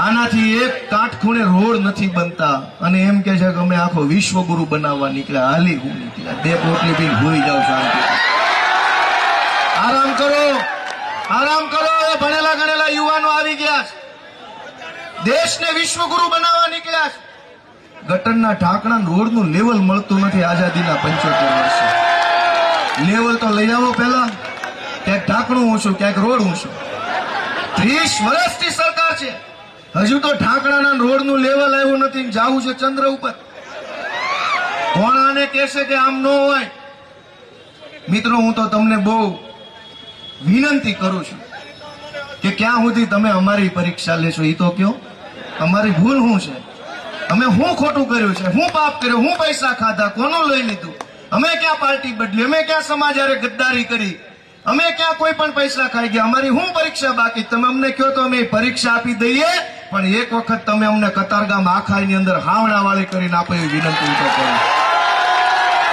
આનાથી એક કાંઠ ખૂણે રોડ નથી બનતા. અને એમ કે છે કે અમે આખો વિશ્વગુરુ બનાવવા નીકળ્યા. હાલી હું નીકળ્યા, 2 પોટલી પીને ભૂલી જાવ શાંતિ. આરામ કરો, આરામ કરો. એ ભણેલા ગણેલા યુવાનો આવી ગયા છે, દેશને વિશ્વગુરુ બનાવવા નીકળ્યા છે. ગટરના ઢાંકણા રોડનું લેવલ મળતું નથી. આઝાદીના 75 વર્ષે લેવલ તો લઈ આવો પેલા. ક્યાંક ઢાંકણું ઊંચું, ક્યાંક રોડ ઊંચું. 30 વર્ષથી સરકાર છે, હજુ તો ઢાંકણાના રોડનું લેવલ આવ્યું નથી. જવું છે ચંદ્ર ઉપર. કોણ આને કહેશે કે આમ ન હોય? મિત્રો, હું તો તમને બહુ વિનંતી કરું છું કે ક્યાં સુધી તમે અમારી પરીક્ષા લેશો એ તો કયો. અમારી ભૂલ શું છે? અમે શું ખોટું કર્યું છે? શું પાપ કર્યો? શું પૈસા ખાધા? કોનું લઈ લીધું? અમે ક્યાં પાર્ટી બદલી? અમે ક્યાં સમાજ હારે ગદ્દારી કરી? અમે ક્યાં કોઈ પણ પૈસા ખાઈ ગયા? અમારી શું પરીક્ષા બાકી? તમે અમને કહો તો અમે પરીક્ષા આપી દઈએ. પણ એક વખત તમે અમને કતારગામ આખાઈની અંદર હાવણાવાળી કરીને આપો એવી વિનંતી તો કરું.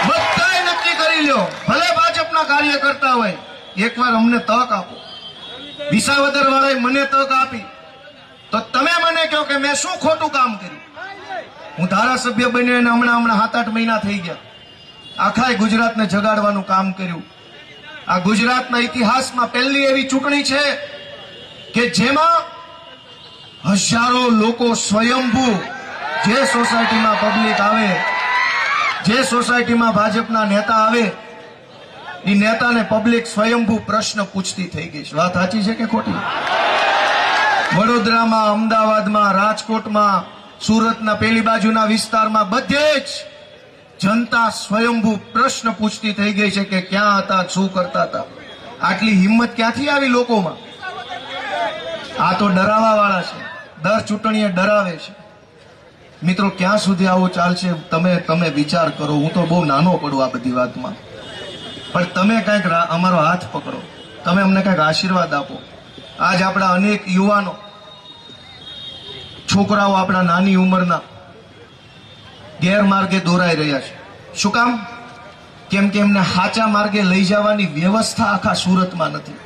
બધાએ નક્કી કરી લ્યો, ભલે ભાજપના કાર્ય કરતા હોય, એકવાર અમને તક આપો. વિસાવદર વાળાએ મને તક આપી તો તમે મને કહો કે મેં શું ખોટું કામ કર્યું. હું ધારાસભ્ય બન્યો અને હમણાં 7-8 મહિના થઈ ગયા. આખા ગુજરાતને જગાડવાનું કામ કર્યું. આ ગુજરાતના ઇતિહાસમાં પહેલી એવી ચૂંટણી છે કે જેમાં હજારો લોકો સ્વયંભૂ, જે સોસાયટીમાં પબ્લિક આવે, જે સોસાયટીમાં ભાજપના નેતા આવે, એ નેતાને પબ્લિક સ્વયંભૂ પ્રશ્ન પૂછતી થઈ ગઈ છે. વાત સાચી છે કે ખોટી? વડોદરામાં, અમદાવાદમાં, રાજકોટમાં, સુરતના પેલી બાજુના વિસ્તારમાં બધે જ જનતા સ્વયંભૂ પ્રશ્ન પૂછતી થઈ ગઈ છે કે ક્યાં હતા, શું કરતા હતા. આટલી હિંમત ક્યાંથી આવી લોકોમાં? આ તો ડરાવા વાળા છે, દર ચૂંટણીએ ડરાવે છે. મિત્રો, ક્યાં સુધી આવું ચાલશે તમે વિચાર કરો. હું તો બહુ નાનો પડું આ બધી વાતમાં, પણ તમે કંઈક અમારો હાથ પકડો, તમે અમને કંઈક આશીર્વાદ આપો. આજ આપણા અનેક યુવાનો, છોકરાઓ આપણા નાની ઉંમરના ગેરમાર્ગે દોરાઈ રહ્યા છે. શું કામ? કેમ કે એમને સાચા માર્ગે લઈ જવાની વ્યવસ્થા આખા સુરતમાં નથી.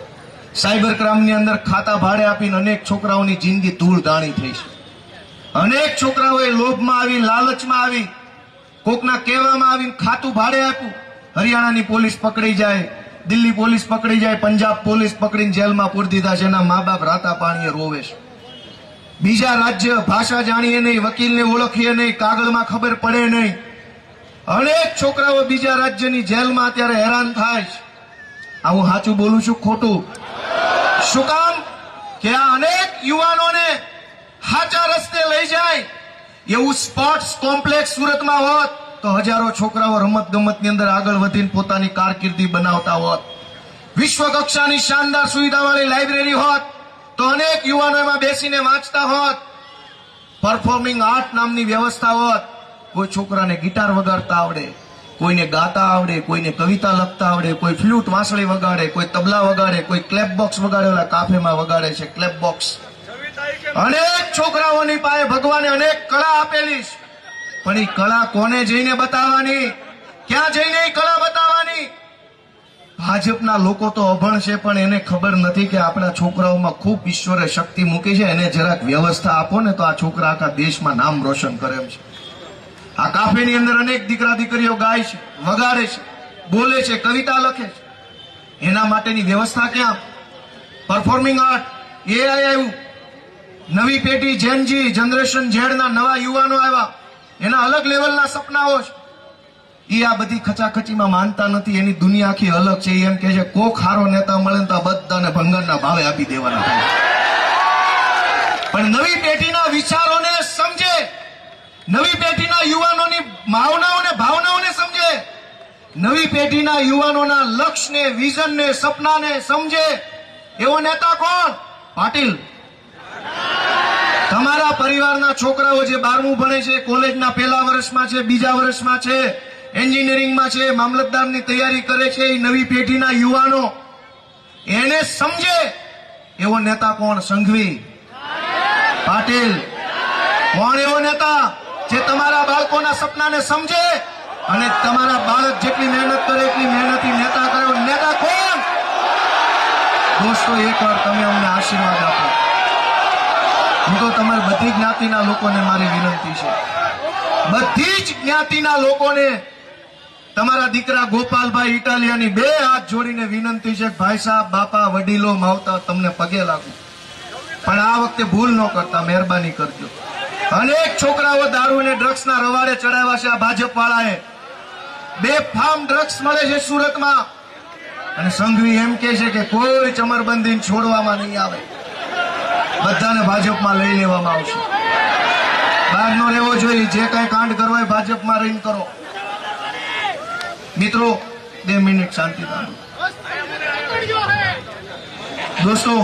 સાયબર ક્રાઇમની અંદર ખાતા ભાડે આપીને અનેક છોકરાઓની જિંદગી ધૂળધાણી થઈ છે. અનેક છોકરાઓએ લોભમાં આવી, લાલચમાં આવી, કોકના કહેવામાં આવીને ખાતું ભાડે આપ્યું. હરિયાણાની પોલીસ પકડી જાય, દિલ્હી પોલીસ પકડી જાય, પંજાબ પોલીસ પકડીને જેલમાં પૂરી દીધા છે. એના મા બાપ રાતા પાણીએ રોવે છે. બીજા રાજ્ય ભાષા જાણીએ નહીં, વકીલને ઓળખીએ નહીં, કાગળમાં ખબર પડે નહીં. અનેક છોકરાઓ બીજા રાજ્યની જેલમાં અત્યારે હેરાન થાય છે. આ હું સાચું બોલું છું ખોટું? શું કામ? કે આ અનેક યુવાનોને સાચા રસ્તે લઈ જાય એવું સ્પોર્ટ્સ કોમ્પ્લેક્સ સુરતમાં હોત તો હજારો છોકરાઓ રમત ગમતની અંદર આગળ વધીને પોતાની કારકિર્દી બનાવતા હોત. વિશ્વ કક્ષાની શાનદાર સુવિધાવાળી લાઇબ્રેરી હોત તો અનેક યુવાનો એમાં બેસીને વાંચતા હોત. પરફોર્મિંગ આર્ટ નામની વ્યવસ્થા હોત. કોઈ છોકરાને ગિટાર વગાડતા આવડે, કોઈને ગાતા આવડે, કોઈને કવિતા લખતા આવડે, કોઈ ફ્લૂટ વાંસળી વગાડે, કોઈ તબલા વગાડે, કોઈ ક્લેપ બોક્સ વગાડે. ઓલા કાફેમાં વગાડે છે ક્લેપ બોક્સ. અનેક છોકરાઓની પાસે ભગવાને અનેક કળા આપેલી છે, પણ એ કળા કોને જઈને બતાવવાની? ક્યાં જઈને એ કળા બતાવવાની? ભાજપના લોકો તો અભણ છે, પણ એને ખબર નથી કે આપણા છોકરાઓમાં ખૂબ ઈશ્વરે શક્તિ મૂકી છે. એને જરાક વ્યવસ્થા આપો ને તો આ છોકરા આખા દેશમાં નામ રોશન કરે એમ છે. આ કાફેની અંદર અનેક દીકરા દીકરીઓ ગાય છે, વગાડે છે, બોલે છે, કવિતા લખે છે. એના માટેની વ્યવસ્થા ક્યાં? પરફોર્મિંગ આર્ટ, એઆઈ આવ્યું, નવી પેઢી જેનજી જનરેશન ઝેડના નવા યુવાનો આવ્યા, એના અલગ લેવલના સપનાઓ છે. એ આ બધી ખચાખચીમાં માનતા નથી. એની દુનિયા આખી અલગ છે. એમ કે છે કોક હારો નેતા મળે ને તો બધાને ભંગારના ભાવે આપી દેવાના થાય. પણ નવી પેઢીના વિચારોને સમજે, નવી પેઢીના યુવાનોની ભાવનાઓને સમજે, નવી પેઢીના યુવાનોના લક્ષ્યને, વિઝનને, સપનાને સમજે એવો નેતા કોણ? પાટીલ. તમારા પરિવારના છોકરાઓ જે 12મું ભણે છે, કોલેજના પહેલા વર્ષમાં છે, બીજા વર્ષમાં છે, એન્જિનિયરિંગમાં છે, મામલતદારની તૈયારી કરે છે, એ નવી પેઢીના યુવાનો એને સમજે એવો નેતા કોણ? સંઘવી, પાટીલ. કોણ એવો નેતા જે તમારા બાળકોના સપનાને સમજે અને તમારા બાળક જેટલી મહેનત કરે એટલી મહેનતી નેતા કરે? નેતા કોણ? દોસ્તો, એકવાર તમે અમને આશીર્વાદ આપો. હું તો તમારી બધી જ્ઞાતિના લોકોને મારી વિનંતી છે, બધી જ જ્ઞાતિના લોકોને, તમારા દીકરા ગોપાલભાઈ ઇટાલિયાની 2 હાથ જોડીને વિનંતી છે, ભાઈ સાહેબ, બાપા, વડીલો, માવતા, તમને પગે લાગુ, પણ આ વખતે ભૂલ ન કરતા, મહેરબાની કરજો. અનેક છોકરાઓ દારૂ અને ડ્રગ્સના રવાડે ચડાવ્યા છે આ ભાજપ વાળાએ. બેફામ ડ્રગ્સ મળે છે સુરતમાં, અને સંઘવી એમ કે છે કે કોઈ ચમરબંધી છોડવામાં નહીં આવે, બધાને ભાજપમાં લઈ લેવામાં આવશે. બહાર નો રહેવો જોઈએ. જે કઈ કાંડ કરવો હોય ભાજપમાં રહીને કરો. મિત્રો, 2 મિનિટ શાંતિ રાખો. દોસ્તો,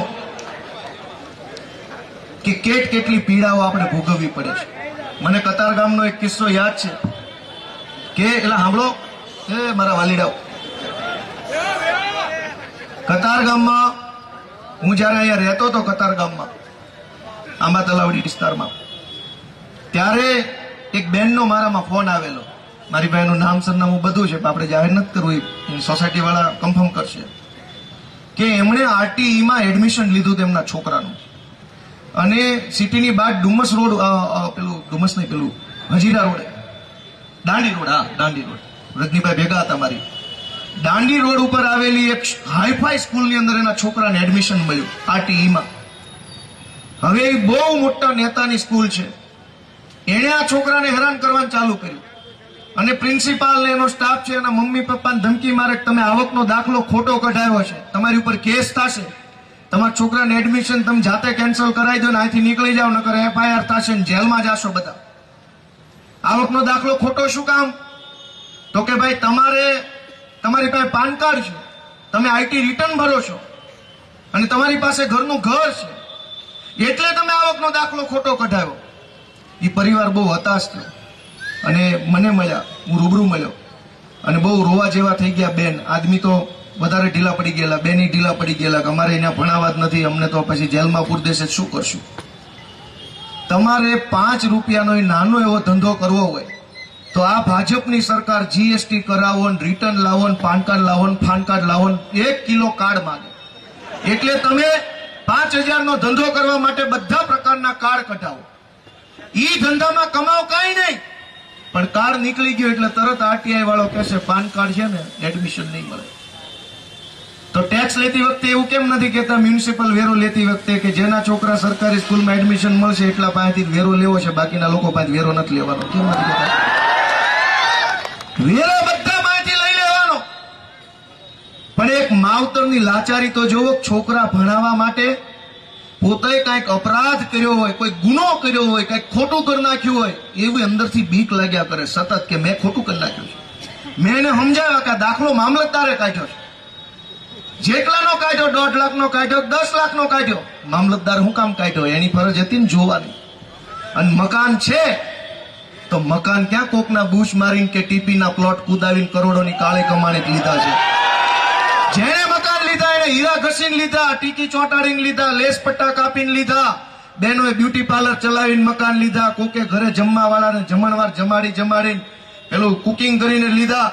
કે કેટલી પીડાઓ આપણે ભોગવવી પડે છે. મને કતારગામનો એક કિસ્સો યાદ છે કે એટલે સાંભળો એ મારા વાલીડાઓ, કતારગામમાં હું જયારે અહીંયા રહેતો હતો, કતારગામમાં આંબા તલાવડી વિસ્તારમાં, ત્યારે એક બેનનો મારામાં ફોન આવેલો. મારી ભાઈનું નામ, સરનામું બધું છે, આપણે જાહેર નથી કરવું, સોસાયટી વાળા કન્ફર્મ કરશે, કે એમણે આરટીઈમાં એડમિશન લીધું તેમના છોકરાનું, અને સિટીની બહાર ડુમસ રોડ, પેલું ડુમસ નહીં, પેલું હજીરા રોડ, દાંડી રોડ, હા દાંડી રોડ, રજનીભાઈ ભેગા હતા મારી, દાંડી રોડ ઉપર આવેલી એક હાઈફાઈ સ્કૂલની અંદર એના છોકરાને એડમિશન મળ્યું આરટીઈમાં. હવે એ બહુ મોટા નેતાની સ્કૂલ છે. એણે આ છોકરાને હેરાન કરવાનું ચાલુ કર્યું, અને પ્રિન્સિપાલ ને એનો સ્ટાફ છે એના મમ્મી પપ્પાને ધમકી મારે કે તમે આવકનો દાખલો ખોટો કઢાવ્યો છે, તમારી ઉપર કેસ થશે, તમારા છોકરાને એડમિશન તમે જાતે કેન્સલ કરાવી દો ને અહીંથી નીકળી જાઓ, નકર એફઆઈઆર થશે ને જેલમાં જશો બધા. આવકનો દાખલો ખોટો શું કામ? તો કે ભાઈ તમારી પાસે પાન કાર્ડ છે, તમે આઈટી રિટર્ન ભરો છો, અને તમારી પાસે ઘરનું ઘર છે, એટલે તમે આવકનો દાખલો ખોટો કઢાવ્યો. એ પરિવાર બહુ હતાશ થયો અને મને મળ્યા, હું રૂબરૂ મળ્યો, અને બહુ રોવા જેવા થઈ ગયા. બેન, આદમી તો વધારે ઢીલા પડી ગયેલા, બેની ઢીલા પડી ગયેલા કે અમારે અહીંયા ભણાવવા જ નથી, અમને તો પછી જેલમાં પૂરી દેશે, શું કરશું? તમારે 5 રૂપિયાનો નાનો એવો ધંધો કરવો હોય તો આ ભાજપની સરકાર જીએસટી કરાવો, રિટર્ન લાવો, પાન કાર્ડ લાવો, ફાન કાર્ડ લાવો, 1 કિલો કાર્ડ માંગે. એટલે તમે 5,000 નો ધંધો કરવા માટે બધા પ્રકારના કાર્ડ કઢાવો. ઈ ધંધામાં કમાવ કાંઈ નહીં, પણ કાર્ડ નીકળી ગયો એટલે તરત આરટીઆઈ વાળો કહેશે પાન કાર્ડ છે ને એડમિશન નહીં મળે. તો ટેક્સ લેતી વખતે એવું કેમ નથી કહેતા, મ્યુનિસિપલ વેરો લેતી વખતે કે જેના છોકરા સરકારી સ્કૂલમાં એડમિશન મળશે એટલા પાસેથી વેરો લેવો છે, બાકીના લોકો પાસે વેરો નથી લેવાનો? કેમ નથી કહેતા? વેરો બધા પાસેથી લઈ લેવાનો. પણ એક માવતરની લાચારી તો જોવો, છોકરા ભણાવવા માટે પોતે કઈક અપરાધ કર્યો હોય, કોઈ ગુનો કર્યો હોય, કઈક ખોટું કરી નાખ્યું હોય, એવું અંદરથી બીક લાગ્યા કરે સતત કે મેં ખોટું કરી નાખ્યું છે. મેં એને સમજાવ્યા કે દાખલો મામલતદારે કાઢ્યો છે, જેટલાનો કાઢ્યો, 1.5 લાખનો કાઢ્યો, 10 લાખનો કાઢ્યો, મામલતદાર હું કામ કાઢ્યો? એની ફરજ હતી ને જોવાની. અને મકાન છે તો મકાન ક્યાં કોકના બૂચ મારીને કે ટીપીના પ્લોટ કુદાવીને કરોડોની કાળી કમાણી લીધા છે? જેને મકાન લીધા એને હીરા ઘસીને લીધા, ટીકી ચોંટાડીને લીધા, લેસ પટ્ટા કાપીને લીધા, બહેનોએ બ્યુટી પાર્લર ચલાવીને મકાન લીધા, કોકે ઘરે જમવા વાળાને જમણવાર જમાડીને પેલું કુકિંગ કરીને લીધા.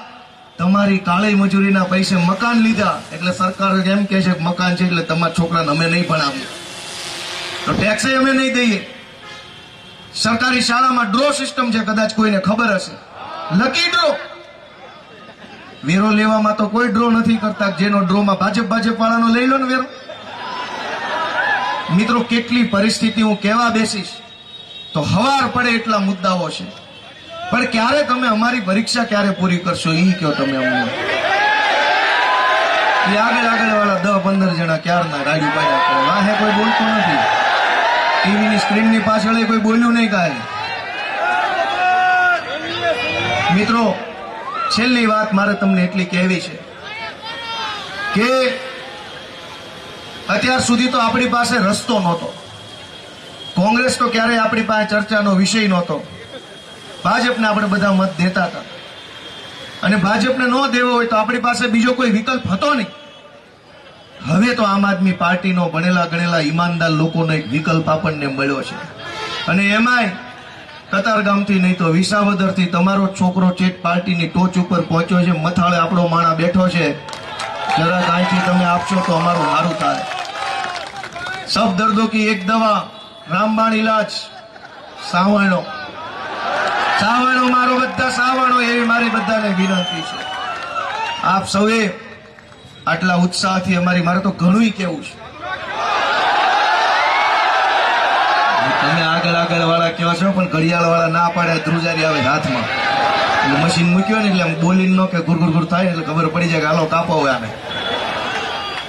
તમારી કાળી મજૂરીના પૈસે મકાન લીધા. એટલે સરકાર એમ કે છે કે મકાન છે એટલે તમારા છોકરાને અમે નહીં ભણાવીએ, તો ટેક્સ અમે નહીં દઈએ. સરકારી શાળામાં ડ્રો સિસ્ટમ છે, કદાચ કોઈને ખબર હશે, લકી ડ્રો. વેરો લેવામાં તો કોઈ ડ્રો નથી કરતા, જેનો ડ્રોમાં ભાજપ વાળાનો લઈ લો ને વેરો. મિત્રો, કેટલી પરિસ્થિતિ હું કહેવા બેસીશ તો હવાર પડે એટલા મુદ્દાઓ છે. પણ ક્યારે તમે અમારી પરીક્ષા ક્યારે પૂરી કરશો ઈ કયો તમે અમને. આગળ વાળા 10-15 જણા ક્યારના ગાડી પાડ્યા કરે, વાહે કોઈ બોલતો નથી. ટીવીની સ્ક્રીનની પાછળ કોઈ બોલ્યું નહીં કાંઈ. મિત્રો, છેલ્લી વાત મારે તમને એટલી કહેવી છે કે અત્યાર સુધી તો આપણી પાસે રસ્તો નહોતો. કોંગ્રેસ તો ક્યારેય આપણી પાસે ચર્ચાનો વિષય નહોતો. ભાજપને આપણે બધા મત દેતા હતા, અને ભાજપને ન દેવો હોય તો આપણી પાસે બીજો કોઈ વિકલ્પ હતો નહીં. હવે તો આમ આદમી પાર્ટીનો ભણેલા ગણેલા ઈમાનદાર લોકોનો એક વિકલ્પ આપણને મળ્યો છે. અને એમાંય કતારગામથી નહીં તો વિસાવદરથી તમારો છોકરો ચેટ પાર્ટીની ટોચ ઉપર પહોંચ્યો છે. મથાળે આપણો માણા બેઠો છે. જરા અહીંથી તમે આપશો તો અમારું સારું થાય. સબ દર્દો કી એક દવા, રામબાણ ઇલાજ, સાવરણો મારો બધા સાવરણો, એવી મારી બધાને વિનંતી છે. આપ સૌએ આટલા ઉત્સાહથી મારે તો ઘણું કેવું છે. તમે આગળ વાળા કહો છો, પણ ઘડિયાળ વાળા ના પાડે, ધ્રુજારી આવે હાથમાં, એટલે મશીન મૂક્યો ને એટલે આમ બોલીને નો કે ગુર થાય એટલે ખબર પડી જાય કે હાલો કાપો હોય આને.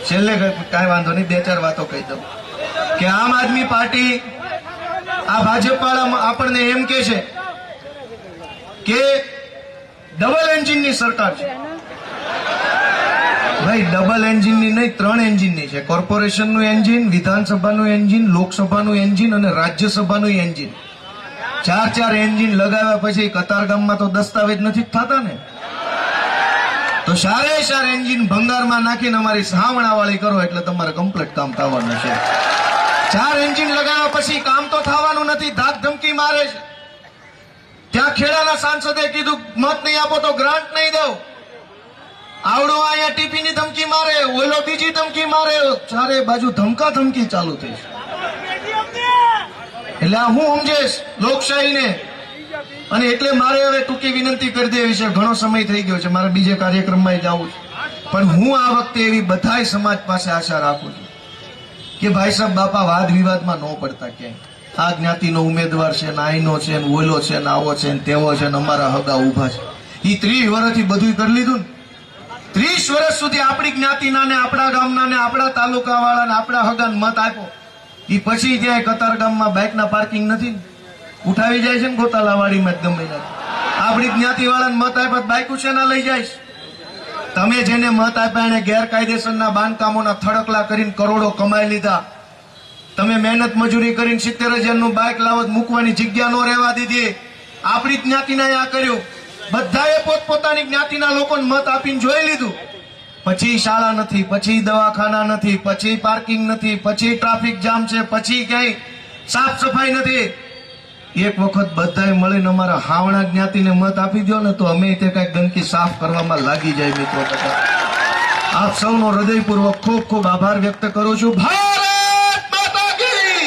છેલ્લે કાંઈ વાંધો નહીં, 2-4 વાતો કહી દઉં કે આમ આદમી પાર્ટી, આ ભાજપ વાળા આપણને એમ કે છે કે ડબલ એન્જિનની સરકાર છે. ભાઈ, ડબલ એન્જિનની નહીં, 3 એન્જિનની છે. કોર્પોરેશનનું એન્જિન, વિધાનસભાનું એન્જિન, લોકસભાનું એન્જિન અને રાજ્યસભાનું એન્જિન. 4 એન્જિન લગાવ્યા પછી કતારગામમાં તો દસ્તાવેજ નથી થતા ને. તો 4 એન્જિન ભંગારમાં નાખીને અમારી સાવણાવાળી કરો એટલે તમારે કમ્પ્લીટ કામ થવાનું છે. 4 એન્જિન લગાવ્યા પછી કામ તો થવાનું નથી, ધાક ધમકી મારે છે. ત્યાં ખેડાના સાંસદે કીધું મત નહીં આપો તો ગ્રાન્ટ નહીં દઉં. આવડો અહીંયા ટીપીની ધમકી મારે, ઓલો બીજી ધમકી મારે, 4 બાજુ ધમકા ધમકી ચાલુ થઈ. એટલે આ હું સમજેશ લોકશાહીને. અને એટલે મારે હવે ટૂંકી વિનંતી કરી દેવી છે, ઘણો સમય થઈ ગયો છે, મારે બીજે કાર્યક્રમમાં જવું છે. પણ હું આ વખતે એવી બધાય સમાજ પાસે આશા રાખું છું કે ભાઈ સાહેબ, બાપા વાદ વિવાદમાં ન પડતા ક્યાંય. આ જ્ઞાતિનો ઉમેદવાર છે ને, આઈનો છે ને, ઓલો છે ને, આવો છે ને, તેવો છે ને, અમારા હગા ઉભા છે. એ 30 વર્ષથી બધું કરી લીધું ને. 30 વર્ષ સુધી આપણી જ્ઞાતિના ને, આપણા ગામના ને, આપણા તાલુકા વાળા ને, આપણા હગાને મત આપ્યો. એ પછી ત્યાં કતારગામમાં બાઇકના પાર્કિંગ નથી, ઉઠાવી જાય છે ને ગોતાલાવાડીમાં જ ગમે નથી. આપણી જ્ઞાતિ વાળાને મત આપ્યા, બાઇક ઉછેના લઈ જાય. તમે જેને મત આપ્યા એને ગેરકાયદેસરના બાંધકામોના થડકલા કરીને કરોડો કમાઈ લીધા. તમે મહેનત મજૂરી કરીને 70,000નું બાઇક લાવત મૂકવાની જગ્યા નો રહેવા દીધી. આપણી જ્ઞાતિના આ કર્યું. બધાએ પોતપોતાની જ્ઞાતિના લોકોને મત આપીને જોઈ લીધું. પછી શાળા નથી, પછી દવાખાના નથી, પછી પાર્કિંગ નથી, પછી ટ્રાફિક જામ છે, પછી ક્યાંય સાફ સફાઈ નથી. એક વખત બધાએ મળીને અમારા હાવણા જ્ઞાતિને મત આપી દો ને તો અમે તે કઈક ગંદકી સાફ કરવામાં લાગી જાય. મિત્રો, આપ સૌનો હૃદયપૂર્વક ખૂબ ખૂબ આભાર વ્યક્ત કરું છું. ભારત માતા કી!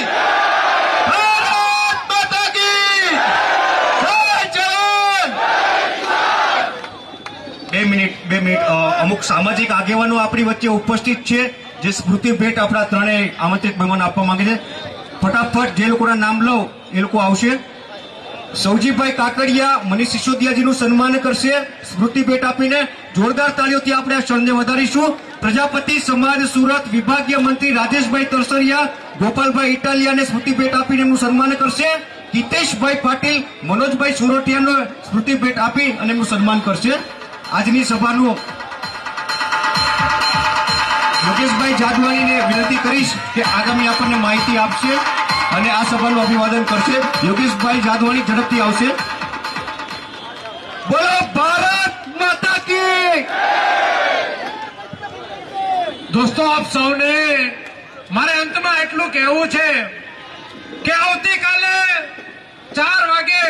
ભારત માતા કી! જય જવાન! 2 મિનિટ અમુક સામાજિક આગેવાનો આપણી વચ્ચે ઉપસ્થિત છે જે સ્મૃતિ ભેટ આપણા ત્રણેય આમંત્રિત મહેમાનો આપવા માંગે છે. ફટાફટ જે લોકોના નામ લઉં એ લોકો આવશે. સૌજીભાઈ કાકડિયા મનીષ સિસોદિયાજીનું સન્માન કરશે સ્મૃતિ ભેટ આપીને. જોરદાર તાળીઓથી આપણે આ ક્ષણને વધારીશું. પ્રજાપતિ સમાજ સુરત વિભાગીય મંત્રી રાજેશભાઈ તરસરિયા ગોપાલભાઈ ઇટાલિયાને સ્મૃતિ ભેટ આપીને એમનું સન્માન કરશે. હિતેશભાઈ પાટીલ મનોજભાઈ સુરટિયાનો સ્મૃતિ ભેટ આપી અને એમનું સન્માન કરશે. આજની સભાનું યોગેશભાઈ જાદવાણીને વિનંતી કરીશ કે આગામી આપણને માહિતી આપશે અને આ સભાનું અભિવાદન કરશે. યોગેશભાઈ જાદવાણી ઝડપથી આવશે. બોલો ભારત માતા કી! દોસ્તો, આપ સૌને મારે અંતમાં એટલું કહેવું છે કે આવતીકાલે 4 વાગે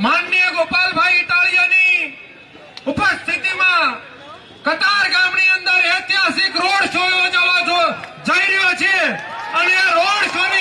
માનનીય ગોપાલભાઈ ઇટાલિયાની ઉપસ્થિતિમાં કતાર ગામની અંદર ઐતિહાસિક રોડ શો યોજાવા જઈ રહ્યો છે અને આ રોડ શોની